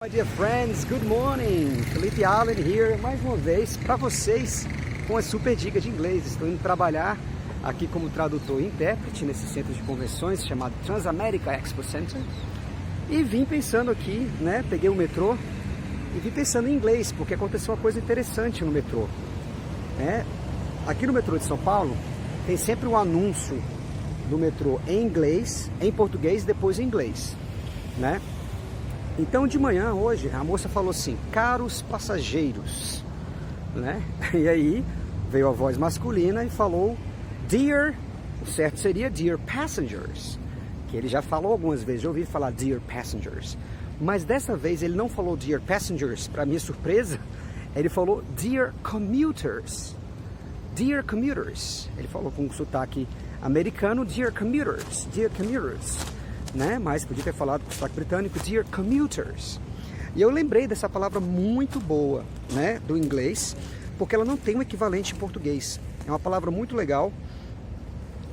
My dear friends, good morning! Felipe Allen here, mais uma vez para vocês com uma super dica de inglês. Estou indo trabalhar aqui como tradutor e intérprete nesse centro de convenções chamado Transamerica Expo Center e vim pensando aqui, né? Peguei o metrô e vim pensando em inglês porque aconteceu uma coisa interessante no metrô. Aqui no metrô de São Paulo tem sempre um anúncio do metrô em inglês, em português e depois em inglês, né? Então de manhã hoje a moça falou assim: caros passageiros, né? E aí veio a voz masculina e falou dear, o certo seria dear passengers, que ele já falou algumas vezes, já ouvi falar dear passengers, mas dessa vez ele não falou dear passengers, para minha surpresa, ele falou dear commuters. Dear commuters, ele falou com um sotaque americano, dear commuters, né? Mas podia ter falado com o sotaque britânico, dear commuters. E eu lembrei dessa palavra muito boa, né, do inglês, porque ela não tem um equivalente em português. É uma palavra muito legal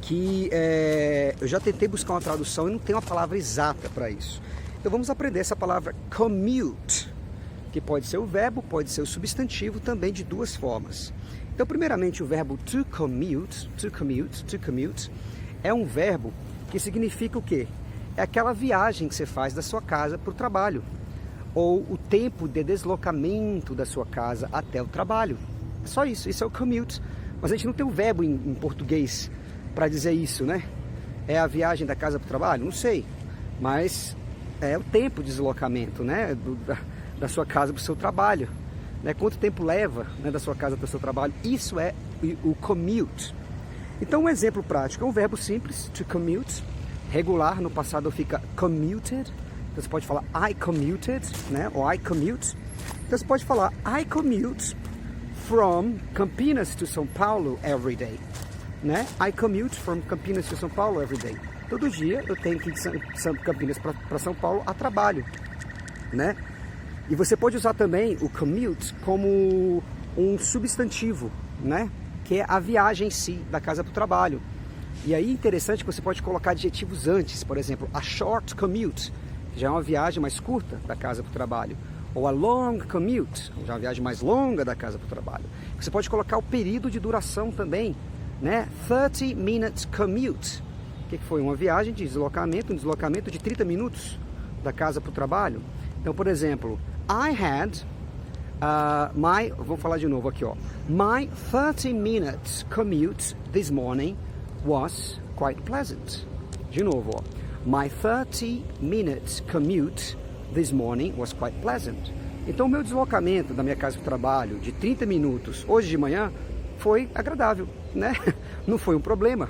que eu já tentei buscar uma tradução e não tem uma palavra exata para isso. Então vamos aprender essa palavra commute, que pode ser o verbo, pode ser o substantivo, também de duas formas. Então primeiramente o verbo to commute é um verbo que significa o quê? É aquela viagem que você faz da sua casa para o trabalho, ou o tempo de deslocamento da sua casa até o trabalho. É só isso, isso é o commute. Mas a gente não tem um verbo em português para dizer isso, né? É a viagem da casa para o trabalho? Não sei, mas é o tempo de deslocamento, né? Da sua casa para o seu trabalho, né? Quanto tempo leva, né, da sua casa para o seu trabalho? Isso é o commute. Então um exemplo prático é um verbo simples, to commute. Regular, no passado fica commuted. Então você pode falar I commuted, né? Ou I commute. Então você pode falar I commute from Campinas to São Paulo every day, né? I commute from Campinas to São Paulo every day. Todo dia eu tenho que ir de Campinas para São Paulo a trabalho, né? E você pode usar também o commute como um substantivo, né? Que é a viagem em si, da casa para o trabalho. E aí interessante que você pode colocar adjetivos antes, por exemplo, a short commute, que já é uma viagem mais curta da casa para o trabalho, ou a long commute, já é uma viagem mais longa da casa para o trabalho. Você pode colocar o período de duração também, né? 30 minutes commute, que foi uma viagem de deslocamento, um deslocamento de 30 minutos da casa para o trabalho. Então, por exemplo, I had vou falar de novo aqui, ó. My 30 minutes commute this morning was quite pleasant. De novo, ó. My 30 minutes commute this morning was quite pleasant. Então, o meu deslocamento da minha casa para o trabalho de 30 minutos hoje de manhã foi agradável, né? Não foi um problema,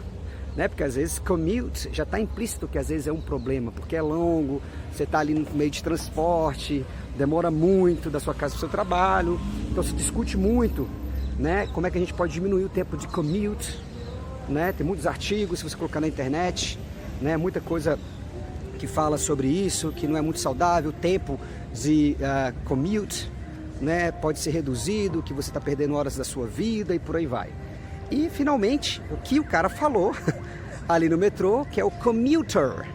né? Porque às vezes commute já está implícito que às vezes é um problema, porque é longo, você está ali no meio de transporte, demora muito da sua casa para o seu trabalho, então se discute muito, né? Como é que a gente pode diminuir o tempo de commute, né? Tem muitos artigos, se você colocar na internet, né? Muita coisa que fala sobre isso, que não é muito saudável, o tempo de commute, né? Pode ser reduzido, que você está perdendo horas da sua vida e por aí vai. E finalmente, o que o cara falou ali no metrô, que é o commuter,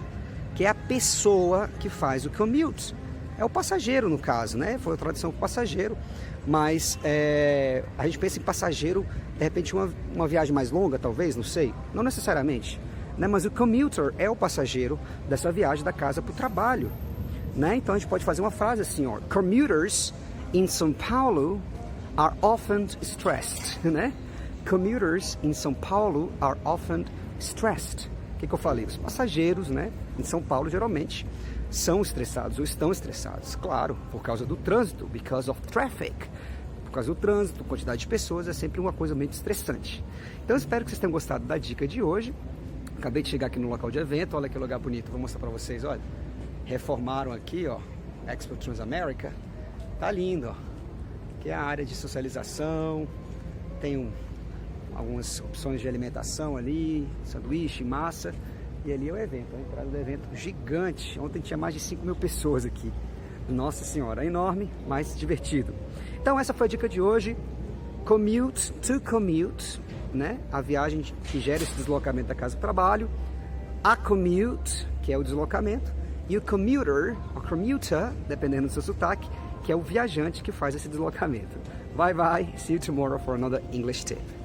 que é a pessoa que faz o commute. É o passageiro no caso, né? Foi a tradução passageiro, mas a gente pensa em passageiro, de repente uma viagem mais longa, talvez, não sei, não necessariamente, né? Mas o commuter é o passageiro dessa viagem da casa para o trabalho, né? Então a gente pode fazer uma frase assim, ó: commuters in São Paulo are often stressed, né? Commuters in São Paulo are often stressed. O que eu falei? Os passageiros, né, em São Paulo geralmente são estressados ou estão estressados, claro, por causa do trânsito, because of traffic. Por causa do trânsito, quantidade de pessoas é sempre uma coisa meio estressante. Então eu espero que vocês tenham gostado da dica de hoje. Acabei de chegar aqui no local de evento, olha que lugar bonito, vou mostrar para vocês, olha. Reformaram aqui, ó, Expo Transamerica. Tá lindo, ó. Aqui é a área de socialização, tem algumas opções de alimentação ali, sanduíche, massa, e ali é o evento, a entrada do evento gigante. Ontem tinha mais de 5 mil pessoas aqui. Nossa senhora, enorme, mas divertido. Então essa foi a dica de hoje, commute, to commute, né? A viagem que gera esse deslocamento da casa para o trabalho, a commute, que é o deslocamento, E o commuter, ou commuter, dependendo do seu sotaque, que é o viajante que faz esse deslocamento. Bye bye, see you tomorrow for another English tip.